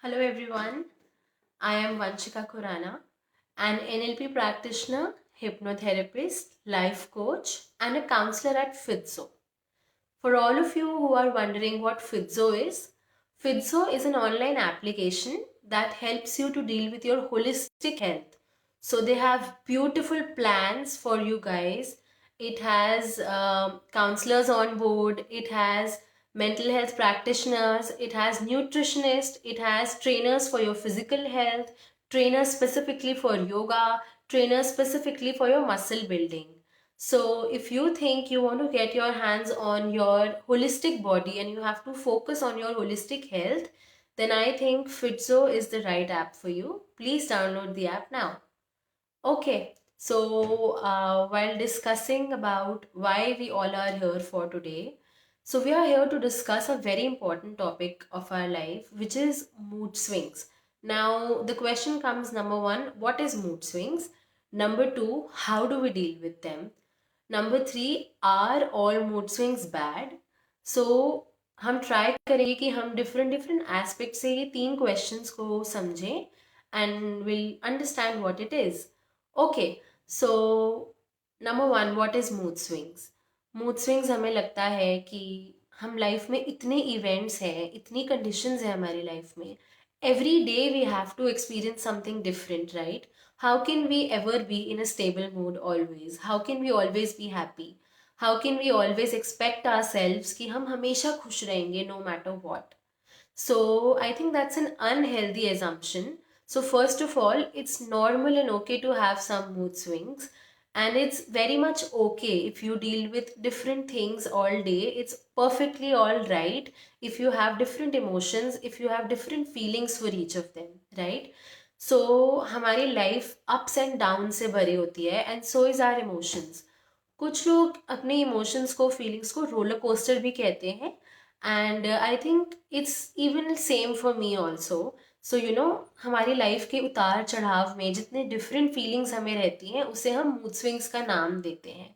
Hello everyone, I am Vanshika Khurana, an NLP practitioner, hypnotherapist, life coach, and a counselor at Fitzo. For all of you who are wondering what Fitzo is an online application that helps you to deal with your holistic health. So they have beautiful plans for you guys. It has counselors on board. It has mental health practitioners. It has nutritionists. It has trainers for your physical health, trainers specifically for yoga, trainers specifically for your muscle building. So, if you think you want to get your hands on your holistic body and you have to focus on your holistic health, then I think Fitzo is the right app for you. Please download the app now. Okay, so while discussing about why we all are here for today, so we are here to discuss a very important topic of our life, which is mood swings. Now, the question comes number one, what is mood swings? Number two, how do we deal with them? Number three are all mood swings bad. So हम try करेंगे कि हम different different aspect से ये तीन questions को समझें and will understand what it is. Okay, so number one, what is mood swings? Mood swings हमें लगता है कि हम लाइफ में इतने इवेंट्स हैं, इतनी कंडीशंस हैं हमारी लाइफ में. Every day we have to experience something different, right? How can we ever be in a stable mood always? How can we always be happy? How can we always expect ourselves कि हम हमेशा खुश रहेंगे no matter what? So I think that's an unhealthy assumption. So first of all, it's normal and okay to have some mood swings. And it's very much okay if you deal with different things all day. It's perfectly all right if you have different emotions, if you have different feelings for each of them, right? सो हमारी life ups and down से भरी होती है and so is our emotions. कुछ लोग अपने emotions को, feelings को रोलर कोस्टर भी कहते हैं and I think it's even same for me also. So you know, हमारी लाइफ के उतार चढ़ाव में जितने डिफरेंट फीलिंग्स हमें रहती हैं उसे हम मूड स्विंग्स का नाम देते हैं.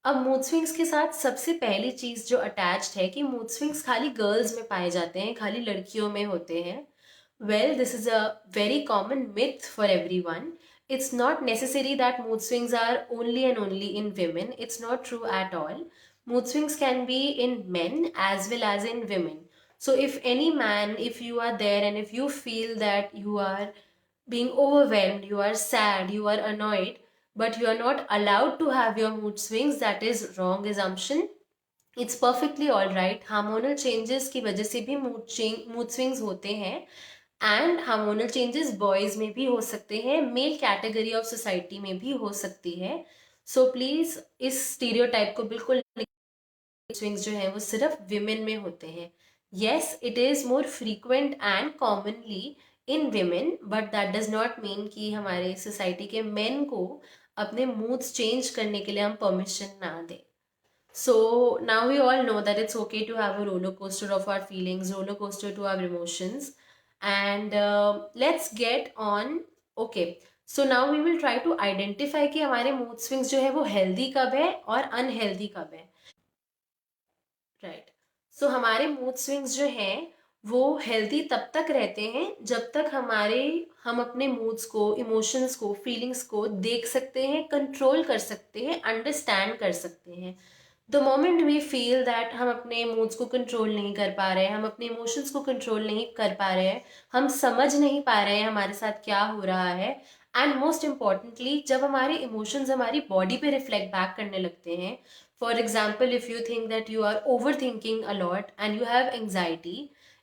अब मूड स्विंग्स के साथ सबसे पहली चीज़ जो अटैच्ड है कि मूड स्विंग्स खाली गर्ल्स में पाए जाते हैं, खाली लड़कियों में होते हैं. Well, this is a very common myth for everyone. It's not necessary that mood swings are only and only in women. It's not true at all. Mood swings can be in men as well as in women. So, if any man, if you are there and if you feel that you are being overwhelmed, you are sad, you are annoyed, but you are not allowed to have your mood swings, that is wrong assumption. It's perfectly all right. Hormonal changes की वजह से भी mood swings होते हैं and hormonal changes boys में भी हो सकते हैं, मेल कैटेगरी ऑफ सोसाइटी में भी हो सकती है. सो प्लीज इस स्टीरियोटाइप को बिल्कुल, स्विंग्स जो है वो सिर्फ विमेन में होते हैं. Yes, it is more frequent and commonly in women, but that does not mean कि हमारे सोसाइटी के मेन को अपने मूड्स चेंज करने के लिए हम परमिशन ना दें. So now we all know that it's okay to have a roller coaster of our feelings, roller coaster to our emotions. And let's get on. Okay, so now we will try to identify कि हमारे mood swings जो है वो healthy कब है और unhealthy कब है. राइट. सो हमारे मूड स्विंग्स जो हैं वो हेल्दी तब तक रहते हैं जब तक हम अपने मूड्स को, इमोशंस को, फीलिंग्स को देख सकते हैं, कंट्रोल कर सकते हैं, अंडरस्टैंड कर सकते हैं. The moment we feel that हम अपने मूड्स को कंट्रोल नहीं कर पा रहे हैं, हम अपने इमोशंस को कंट्रोल नहीं कर पा रहे हैं, हम समझ नहीं पा रहे हैं हमारे साथ क्या हो रहा है, एंड मोस्ट इम्पॉर्टेंटली जब हमारे इमोशंस हमारी बॉडी पे रिफ्लेक्ट बैक करने लगते हैं. For example, if you think that you are overthinking a lot and you have anxiety,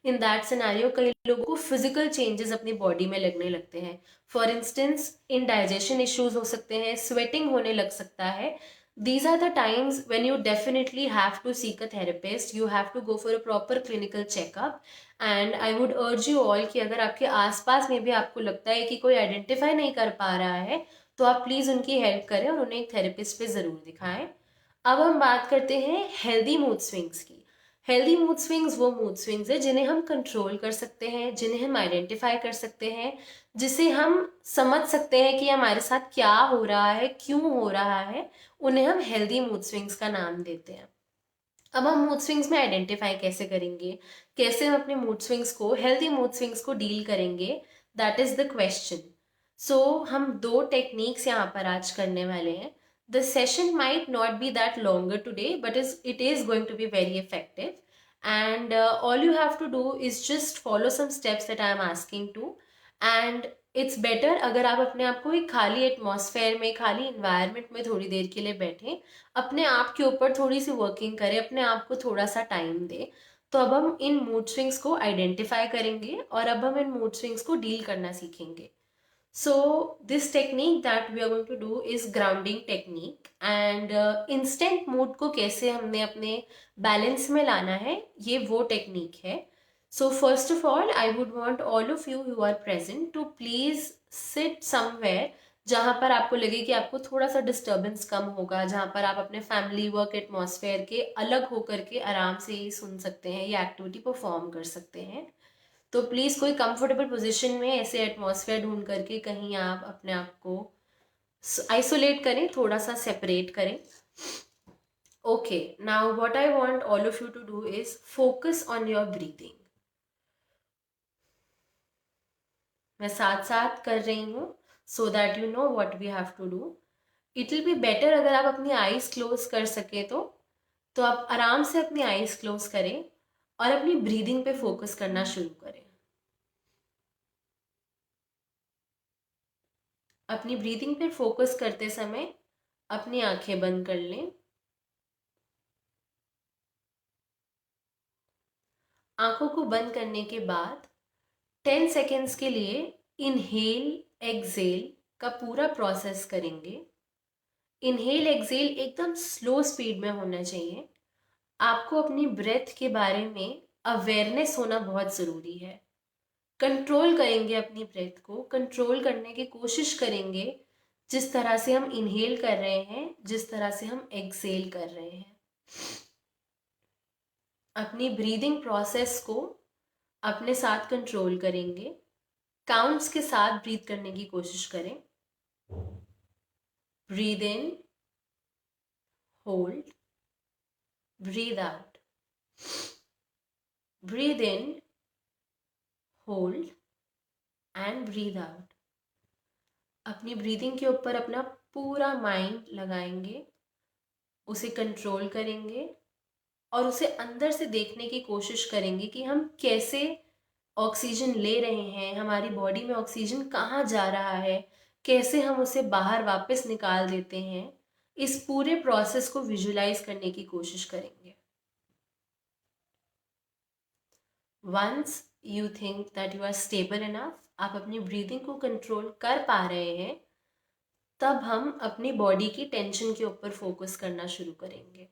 in that scenario कई लोगों को physical changes अपनी body में लगने लगते हैं. For instance, indigestion issues हो सकते हैं, sweating होने लग सकता है. These are the times when you definitely have to seek a therapist. You have to go for a proper clinical checkup. And I would urge you all कि अगर आपके आसपास में भी आपको लगता है कि कोई आइडेंटिफाई नहीं कर पा रहा है तो आप प्लीज़ उनकी हेल्प करें और उन्हें एक थेरेपिस्ट पे ज़रूर दिखाएं. अब हम बात करते हैं हेल्दी मूड स्विंग्स की. हेल्दी मूड स्विंग्स वो मूड स्विंग्स है जिन्हें हम कंट्रोल कर सकते हैं, जिन्हें हम आइडेंटिफाई कर सकते हैं, जिसे हम समझ सकते हैं कि हमारे साथ क्या हो रहा है, क्यों हो रहा है. उन्हें हम हेल्दी मूड स्विंग्स का नाम देते हैं. अब हम मूड स्विंग्स में आइडेंटिफाई कैसे करेंगे, कैसे हम अपने मूड स्विंग्स को, हेल्दी मूड स्विंग्स को डील करेंगे, that is the question. So हम दो टेक्निक्स यहाँ पर आज करने वाले हैं. The session might not be that longer today, but it is going to be very effective. And all you have to do is just follow some steps that I am asking to. And it's better अगर आप अपने आप को एक खाली atmosphere में, खाली environment में थोड़ी देर के लिए बैठें, अपने आप के ऊपर थोड़ी सी वर्किंग करें, अपने आप को थोड़ा सा टाइम दें. तो अब हम इन मूड स्विंग्स को आइडेंटिफाई करेंगे और अब हम इन मूड स्विंग्स को डील करना सीखेंगे. So this technique that we are going to do is grounding technique. And instant mood को कैसे हमने अपने balance में लाना है, ये वो technique है. So first of all, I would want all of you who are present to please sit somewhere जहाँ पर आपको लगे कि आपको थोड़ा सा डिस्टर्बेंस कम होगा, जहाँ पर आप अपने फैमिली वर्क एटमॉस्फेयर के अलग होकर के आराम से ही सुन सकते हैं, ये एक्टिविटी परफॉर्म कर सकते हैं. तो प्लीज़ कोई कंफर्टेबल पोजीशन में ऐसे एटमॉस्फेयर ढूंढ करके कहीं आप अपने आप को आइसोलेट करें, थोड़ा सा सेपरेट करें. Okay, now what I want all of you to do is focus on your breathing. मैं साथ साथ कर रही हूँ so that you know what we have to do. It will be better अगर आप अपनी आईज क्लोज कर सके तो आप आराम से अपनी आईज क्लोज करें और अपनी ब्रीदिंग पे फोकस करना शुरू करें. अपनी ब्रीदिंग पे फोकस करते समय अपनी आंखें बंद कर लें. आंखों को बंद करने के बाद 10 सेकेंड्स के लिए इनहेल एक्सेल का पूरा प्रोसेस करेंगे. इनहेल एक्सेल एकदम स्लो स्पीड में होना चाहिए. आपको अपनी ब्रेथ के बारे में अवेयरनेस होना बहुत ज़रूरी है. कंट्रोल करेंगे अपनी ब्रेथ को, कंट्रोल करने की कोशिश करेंगे जिस तरह से हम इनहेल कर रहे हैं, जिस तरह से हम एक्सेल कर रहे हैं. अपनी ब्रीदिंग प्रोसेस को अपने साथ कंट्रोल करेंगे. काउंट्स के साथ ब्रीथ करने की कोशिश करें. Breathe in, hold, breathe out. Breathe in, hold and breathe out. अपनी ब्रीदिंग के ऊपर अपना पूरा माइंड लगाएंगे, उसे कंट्रोल करेंगे और उसे अंदर से देखने की कोशिश करेंगे कि हम कैसे ऑक्सीजन ले रहे हैं, हमारी बॉडी में ऑक्सीजन कहाँ जा रहा है, कैसे हम उसे बाहर वापस निकाल देते हैं. इस पूरे प्रोसेस को विजुलाइज करने की कोशिश करेंगे. Once you think that you are stable enough, आप अपनी ब्रीदिंग को कंट्रोल कर पा रहे हैं, तब हम अपनी बॉडी की टेंशन के ऊपर फोकस करना शुरू करेंगे.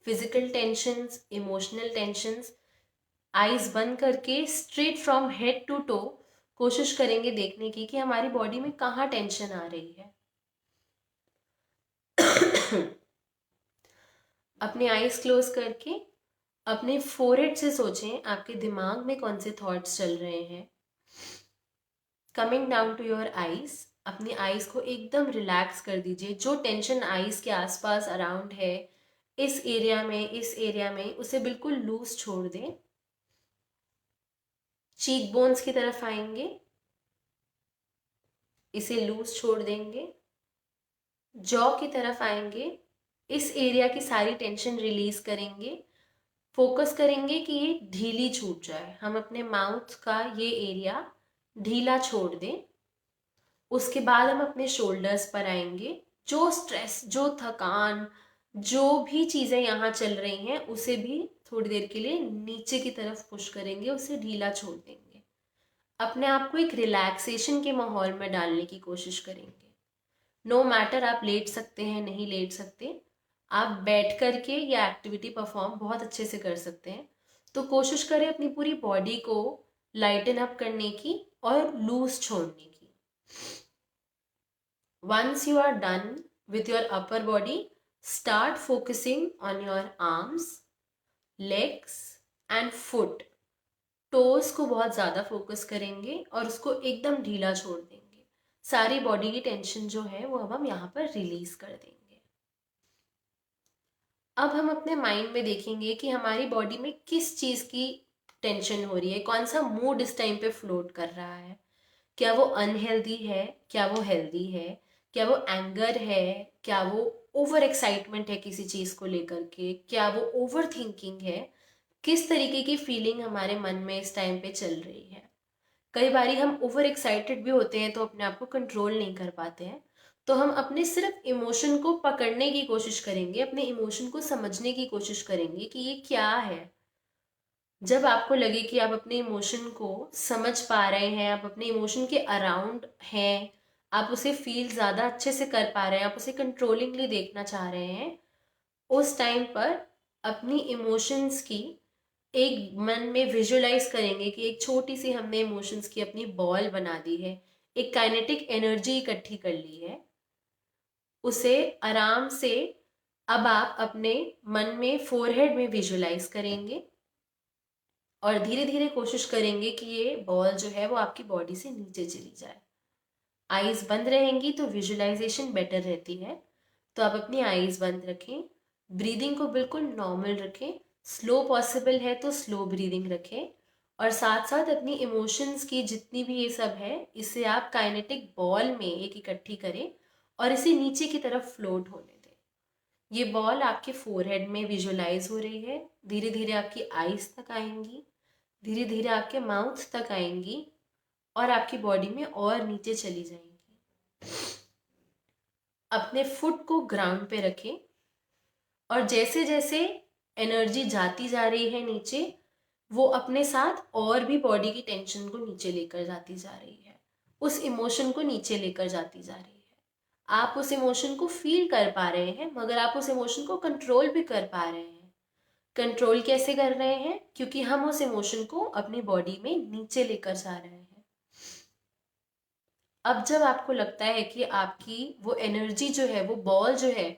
Physical tensions, emotional tensions, eyes बंद करके straight from head to toe कोशिश करेंगे देखने की कि हमारी बॉडी में कहाँ टेंशन आ रही है. अपने आईज क्लोज करके अपने फोरहेड से सोचें आपके दिमाग में कौन से थॉट्स चल रहे हैं. Coming down to your eyes, अपनी आईज को एकदम रिलैक्स कर दीजिए. जो टेंशन आईज के आसपास अराउंड है, इस एरिया में उसे बिल्कुल लूज छोड़ दें. चीक बोन्स की तरफ आएंगे, इसे लूज छोड़ देंगे. जॉ की तरफ आएंगे, इस एरिया की सारी टेंशन रिलीज करेंगे. फोकस करेंगे कि ये ढीली छूट जाए, हम अपने माउथ का ये एरिया ढीला छोड़ दें. उसके बाद हम अपने शोल्डर्स पर आएंगे. जो स्ट्रेस, जो थकान, जो भी चीज़ें यहाँ चल रही हैं, उसे भी थोड़ी देर के लिए नीचे की तरफ पुश करेंगे, उसे ढीला छोड़ देंगे. अपने आप को एक रिलैक्सेशन के माहौल में डालने की कोशिश करेंगे. नो मैटर आप लेट सकते हैं, नहीं लेट सकते, आप बैठ करके ये एक्टिविटी परफॉर्म बहुत अच्छे से कर सकते हैं. तो कोशिश करें अपनी पूरी बॉडी को लाइटन अप करने की और लूज छोड़ने की. Once you are done with your upper body, start focusing on your arms, legs and foot. Toes को बहुत ज़्यादा फोकस करेंगे और उसको एकदम ढीला छोड़ देंगे. सारी बॉडी की टेंशन जो है वो अब हम यहाँ पर रिलीज कर देंगे. अब हम अपने माइंड में देखेंगे कि हमारी बॉडी में किस चीज़ की टेंशन हो रही है, कौन सा मूड इस टाइम पे फ्लोट कर रहा है। क्या वो अनहेल्दी है, क्या वो हेल्दी है, क्या वो एंगर है, क्या वो ओवर एक्साइटमेंट है किसी चीज़ को लेकर के, क्या वो ओवर थिंकिंग है। किस तरीके की फीलिंग हमारे मन में इस टाइम पे चल रही है। कई बारी हम ओवर एक्साइटेड भी होते हैं तो अपने आप को कंट्रोल नहीं कर पाते हैं। तो हम अपने सिर्फ इमोशन को पकड़ने की कोशिश करेंगे, अपने इमोशन को समझने की कोशिश करेंगे कि ये क्या है। जब आपको लगे कि आप अपने इमोशन को समझ पा रहे हैं, आप अपने इमोशन के अराउंड हैं, आप उसे फील ज़्यादा अच्छे से कर पा रहे हैं, आप उसे कंट्रोलिंगली देखना चाह रहे हैं, उस टाइम पर अपनी इमोशंस की एक मन में विजुलाइज करेंगे कि एक छोटी सी हमने इमोशंस की अपनी बॉल बना दी है, एक काइनेटिक एनर्जी इकट्ठी कर ली है। उसे आराम से अब आप अपने मन में फोरहेड में विजुलाइज करेंगे और धीरे धीरे कोशिश करेंगे कि ये बॉल जो है वो आपकी बॉडी से नीचे चली जाए। आईज बंद रहेंगी तो विजुलाइजेशन बेटर रहती है। तो आप अपनी आईज बंद रखें, ब्रीदिंग को बिल्कुल नॉर्मल रखें, स्लो पॉसिबल है तो स्लो ब्रीदिंग रखें, और साथ साथ अपनी इमोशंस की जितनी भी ये सब है इसे आप काइनेटिक बॉल में एक इकट्ठी करें और इसे नीचे की तरफ फ्लोट होने दें। ये बॉल आपके फोरहेड में विजुलाइज हो रही है, धीरे धीरे आपकी आईज तक आएंगी, धीरे धीरे आपके माउथ तक आएंगी और आपकी बॉडी में और नीचे चली जाएंगी। अपने फुट को ग्राउंड पे रखें और जैसे जैसे एनर्जी जाती जा रही है नीचे, वो अपने साथ और भी बॉडी की टेंशन को नीचे लेकर जाती जा रही है, उस इमोशन को नीचे लेकर जाती जा रही है। आप उस इमोशन को फील कर पा रहे हैं मगर आप उस इमोशन को कंट्रोल भी कर पा रहे हैं। कंट्रोल कैसे कर रहे हैं? क्योंकि हम उस इमोशन को अपनी बॉडी में नीचे लेकर जा रहे हैं। अब जब आपको लगता है कि आपकी वो एनर्जी जो है, वो बॉल जो है,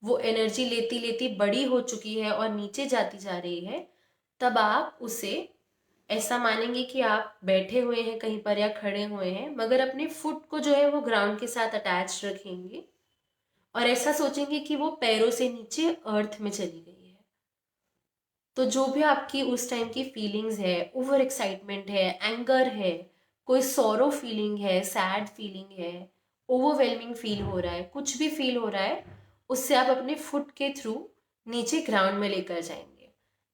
वो एनर्जी लेती लेती बड़ी हो चुकी है और नीचे जाती जा रही है, तब आप उसे ऐसा मानेंगे कि आप बैठे हुए हैं कहीं पर या खड़े हुए हैं, मगर अपने फुट को जो है वो ग्राउंड के साथ अटैच रखेंगे और ऐसा सोचेंगे कि वो पैरों से नीचे अर्थ में चली गई है। तो जो भी आपकी उस टाइम की फीलिंग्स है, ओवर एक्साइटमेंट है, एंगर है, कोई सॉरो फीलिंग है, सैड फीलिंग है, ओवरवेलमिंग फील हो रहा है, कुछ भी फील हो रहा है, उससे आप अपने फुट के थ्रू नीचे ग्राउंड में लेकर जाएंगे।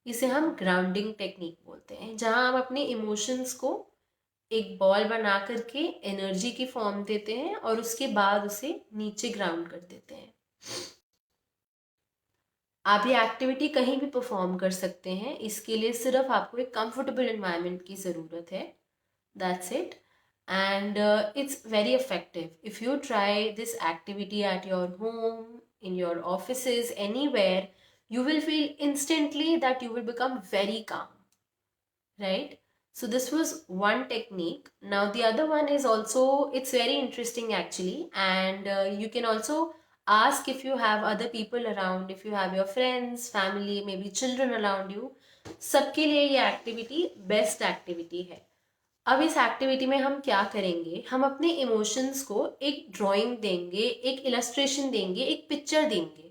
इसे हम ग्राउंडिंग टेक्निक बोलते हैं, जहां हम अपने इमोशंस को एक बॉल बना करके एनर्जी की फॉर्म देते हैं और उसके बाद उसे नीचे ग्राउंड कर देते हैं। आप ये एक्टिविटी कहीं भी परफॉर्म कर सकते हैं, इसके लिए सिर्फ आपको एक कंफर्टेबल एनवायरनमेंट की ज़रूरत है। That's it. And it's very effective. If you try this activity at your home, in your offices, anywhere, you will feel instantly that you will become very calm, right? So this was one technique. Now the other one is also, it's very interesting actually, and you can also ask if you have other people around, if you have your friends, family, maybe children around you, सबके लिए ये activity best activity है। अब इस activity में हम क्या करेंगे, हम अपने इमोशंस को एक ड्राइंग देंगे, एक इलस्ट्रेशन देंगे, एक पिक्चर देंगे,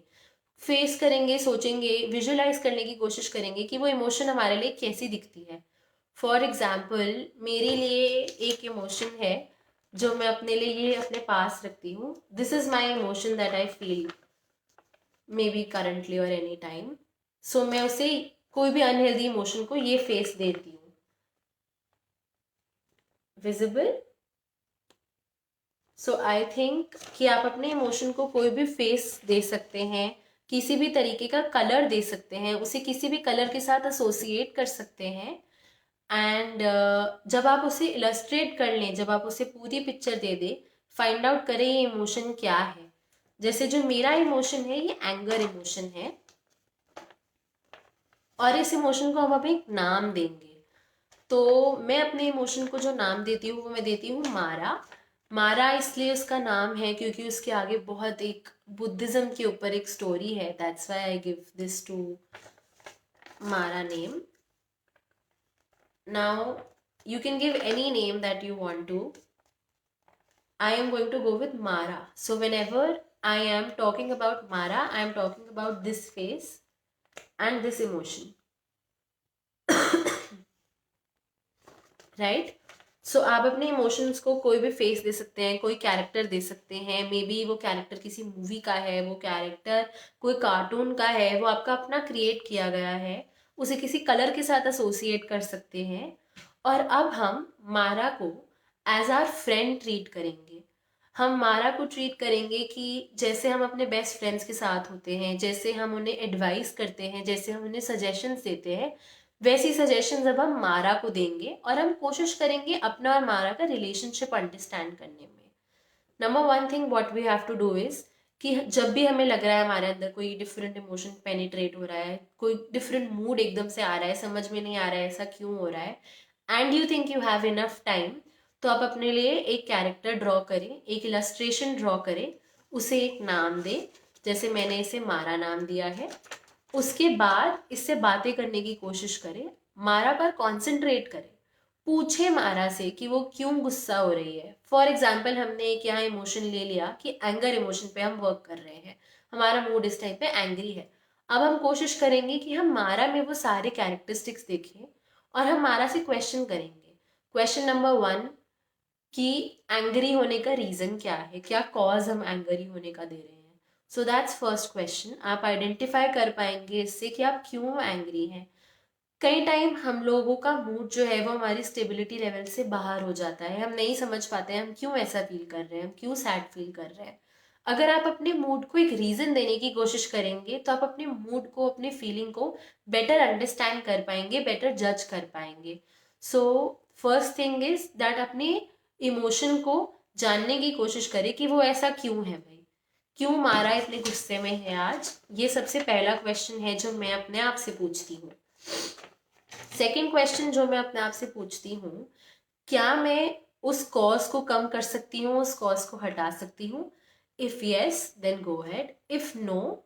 फेस करेंगे, सोचेंगे, विजुलाइज करने की कोशिश करेंगे कि वो इमोशन हमारे लिए कैसी दिखती है। फॉर एग्जाम्पल, मेरे लिए एक इमोशन है जो मैं अपने लिए ये अपने पास रखती हूँ। This is my emotion that I feel may be currently और एनी टाइम। सो मैं उसे कोई भी अनहेल्दी इमोशन को ये फेस देती हूँ। विजिबल? सो आई थिंक कि आप अपने इमोशन को कोई भी फेस दे सकते हैं, किसी भी तरीके का कलर दे सकते हैं, उसे किसी भी कलर के साथ एसोसिएट कर सकते हैं। एंड जब आप उसे इलस्ट्रेट कर लें, जब आप उसे पूरी पिक्चर दे दें, फाइंड आउट करें ये इमोशन क्या है। जैसे जो मेरा इमोशन है ये एंगर इमोशन है और इस इमोशन को हम अब एक नाम देंगे। तो मैं अपने इमोशन को जो नाम देती हूँ वो मैं देती हूँ मारा। मारा इसलिए उसका नाम है क्योंकि उसके आगे बहुत एक बुद्धिज्म के ऊपर एक स्टोरी है। That's why I give this to मारा name. Now you can give any name that you want to. I am going to go with Mara. So whenever I am talking about Mara, I am talking about this face. and this emotion. Right? So आप अपने emotions को कोई भी face दे सकते हैं, कोई character दे सकते हैं, मे बी वो कैरेक्टर किसी मूवी का है, वो कैरेक्टर कोई कार्टून का है, वो आपका अपना क्रिएट किया गया है, उसे किसी कलर के साथ एसोसिएट कर सकते हैं। और अब हम मारा को एज आर फ्रेंड ट्रीट करेंगे। हम मारा को ट्रीट करेंगे कि जैसे हम अपने बेस्ट फ्रेंड्स के साथ होते हैं, जैसे हम उन्हें एडवाइस करते हैं, जैसे हम उन्हें सजेशंस देते हैं, वैसी सजेशंस अब हम मारा को देंगे और हम कोशिश करेंगे अपना और मारा का रिलेशनशिप अंडरस्टैंड करने में। Number one thing what we have to do is कि जब भी हमें लग रहा है हमारे अंदर कोई डिफरेंट इमोशन पेनिट्रेट हो रहा है, कोई डिफरेंट मूड एकदम से आ रहा है, समझ में नहीं आ रहा है ऐसा क्यों हो रहा है, and you think you have enough time, तो आप अपने लिए एक कैरेक्टर ड्रॉ करें, एक इलस्ट्रेशन ड्रॉ करें, उसे एक नाम दें, जैसे मैंने इसे मारा नाम दिया है। उसके बाद इससे बातें करने की कोशिश करें, मारा पर कॉन्सेंट्रेट करें, पूछे मारा से कि वो क्यों गुस्सा हो रही है। फॉर एग्जाम्पल हमने एक यहाँ इमोशन ले लिया कि एंगर इमोशन पे हम वर्क कर रहे हैं, हमारा मूड इस टाइम पे एंग्री है। अब हम कोशिश करेंगे कि हम मारा में वो सारे कैरेक्टरिस्टिक्स देखें और हम मारा से क्वेश्चन करेंगे। क्वेश्चन नंबर वन कि एंग्री होने का रीजन क्या है, क्या कॉज हम एंग्री होने का दे रहे हैं। So that's first question. आप आइडेंटिफाई कर पाएंगे इससे कि आप क्यों एंग्री हैं। कई टाइम हम लोगों का मूड जो है वो हमारी स्टेबिलिटी लेवल से बाहर हो जाता है, हम नहीं समझ पाते हैं हम क्यों ऐसा फील कर रहे हैं, हम क्यों सैड फील कर रहे हैं। अगर आप अपने मूड को एक रीजन देने की कोशिश करेंगे तो आप अपने मूड को, अपने फीलिंग को बेटर अंडरस्टैंड कर पाएंगे, बेटर जज कर पाएंगे। So first thing is that अपने इमोशन को जानने की कोशिश करें कि वो ऐसा क्यों है भाई, क्यों मारा इतने गुस्से में है आज। ये सबसे पहला क्वेश्चन है जो मैं अपने आप से पूछती हूँ। सेकेंड क्वेश्चन जो मैं अपने आप से पूछती हूँ, क्या मैं उस कॉज को कम कर सकती हूँ, उस कॉज को हटा सकती हूँ। If yes then go ahead, if no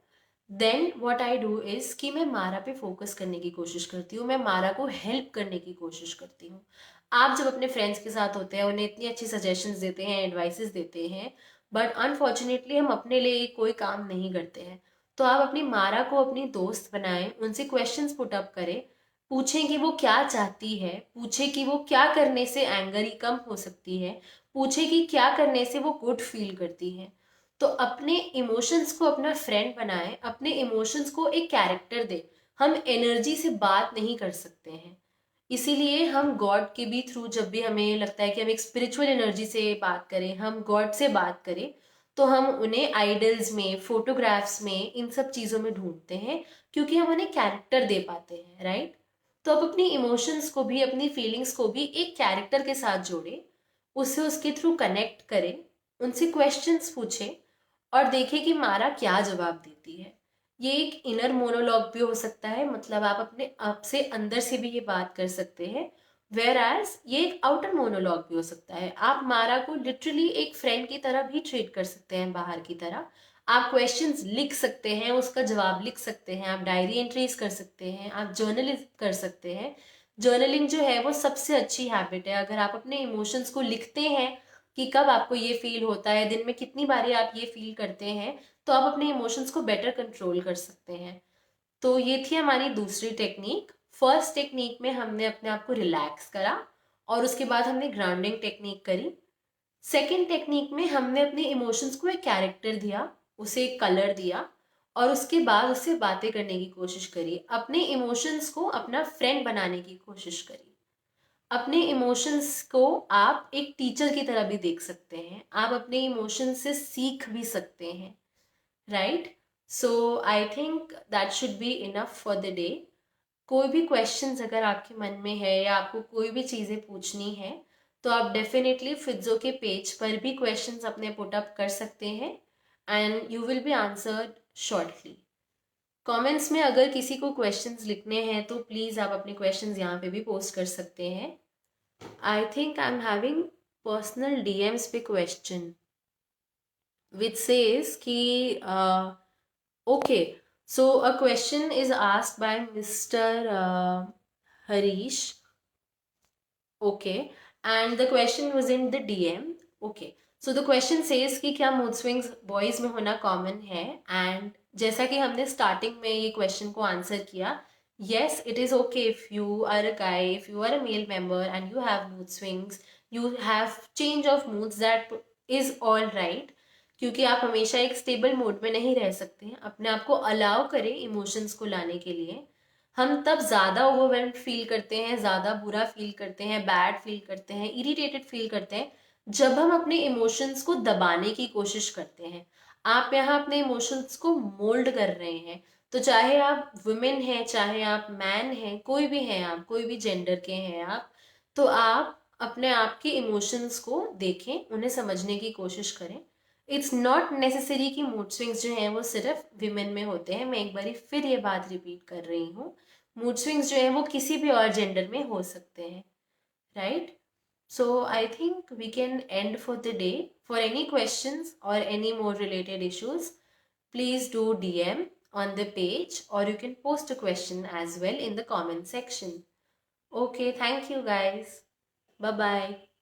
then what I do is कि मैं मारा पे फोकस करने की कोशिश करती हूँ, मैं मारा को हेल्प करने की कोशिश करती हूँ। आप जब अपने फ्रेंड्स के साथ होते हैं, उन्हें इतनी अच्छी सजेशंस देते हैं, एडवाइसेस देते हैं, बट अनफॉर्चुनेटली हम अपने लिए कोई काम नहीं करते हैं। तो आप अपनी मारा को अपनी दोस्त बनाएं, उनसे क्वेश्चंस पुट अप करें, पूछें कि वो क्या चाहती है, पूछें कि वो क्या करने से एंगरी कम हो सकती है, पूछें कि क्या करने से वो गुड फील करती है। तो अपने इमोशंस को अपना फ्रेंड बनाएं, अपने इमोशंस को एक कैरेक्टर दे। हम एनर्जी से बात नहीं कर सकते हैं, इसीलिए हम गॉड के भी थ्रू, जब भी हमें लगता है कि हम एक स्पिरिचुअल एनर्जी से बात करें, हम गॉड से बात करें, तो हम उन्हें आइडल्स में, फोटोग्राफ्स में, इन सब चीज़ों में ढूंढते हैं, क्योंकि हम उन्हें कैरेक्टर दे पाते हैं, राइट? तो आप अपनी इमोशंस को भी, अपनी फीलिंग्स को भी एक कैरेक्टर के साथ जोड़ें, उससे उसके थ्रू कनेक्ट करें, उनसे क्वेश्चंस पूछें और देखें कि मारा क्या जवाब देती है। ये एक इनर मोनोलॉग भी हो सकता है, मतलब आप अपने आप से अंदर से भी ये बात कर सकते हैं, वेयर एज ये एक आउटर मोनोलॉग भी हो सकता है। आप मारा को लिटरली एक फ्रेंड की तरह भी ट्रीट कर सकते हैं, बाहर की तरह। आप क्वेश्चंस लिख सकते हैं, उसका जवाब लिख सकते हैं, आप डायरी एंट्रीज कर सकते हैं, आप जर्नलिंग कर सकते हैं। जर्नलिंग जो है वो सबसे अच्छी हैबिट है। अगर आप अपने इमोशंस को लिखते हैं कि कब आपको ये फील होता है, दिन में कितनी बारी आप ये फील करते हैं, तो आप अपने इमोशंस को बेटर कंट्रोल कर सकते हैं। तो ये थी हमारी दूसरी टेक्निक। फर्स्ट टेक्निक में हमने अपने आप को रिलैक्स करा और उसके बाद हमने ग्राउंडिंग टेक्निक करी। सेकेंड टेक्निक में हमने अपने इमोशंस को एक कैरेक्टर दिया, उसे एक कलर दिया और उसके बाद उससे बातें करने की कोशिश करी, अपने इमोशंस को अपना फ्रेंड बनाने की कोशिश करी। अपने इमोशंस को आप एक टीचर की तरह भी देख सकते हैं, आप अपने इमोशंस से सीख भी सकते हैं, right? So I think that should be enough for the day. कोई भी क्वेश्चंस अगर आपके मन में है या आपको कोई भी चीज़ें पूछनी है, तो आप डेफिनेटली फिट्जो के पेज पर भी क्वेश्चंस अपने पुट अप कर सकते हैं and you will be answered shortly. Comments में अगर किसी को क्वेश्चंस लिखने हैं तो प्लीज़ आप अपने क्वेश्चंस यहाँ पे भी पोस्ट कर सकते हैं। I think I am having personal DMs पे question which says ki okay, so a question is asked by Mr. Harish, okay, and the question was in the DM, okay, so the question says कि क्या mood swings boys में होना common है, and जैसा कि हमने starting में ये क्वेश्चन को आंसर किया, yes, it is okay if you are a guy, if you are a male member and you have mood swings, you have change of moods, that is all right. क्योंकि आप हमेशा एक stable mood में नहीं रह सकते हैं, अपने आप को अलाउ करें इमोशंस को लाने के लिए। हम तब ज़्यादा ओवरवेल्म्ड फील करते हैं, ज़्यादा बुरा फील करते हैं, बैड फील करते हैं, इरिटेटेड फील करते हैं, जब हम अपने इमोशंस को दबाने की कोशिश करते हैं। आप यहाँ अपने इमोशंस को मोल्ड कर रहे हैं। तो चाहे आप वुमेन हैं, चाहे आप मैन हैं, कोई भी हैं आप, कोई भी जेंडर के हैं आप, तो आप अपने आप के इमोशंस को देखें, उन्हें समझने की कोशिश करें। इट्स नॉट नेसेसरी कि मूड स्विंग्स जो हैं वो सिर्फ विमेन में होते हैं। मैं एक बार फिर ये बात रिपीट कर रही हूँ, मूड स्विंग्स जो हैं वो किसी भी और जेंडर में हो सकते हैं, right? So I think we can end for the day. For any questions or any more related issues, please do DM on the page, or you can post a question as well in the comment section. Okay, thank you guys. Bye bye.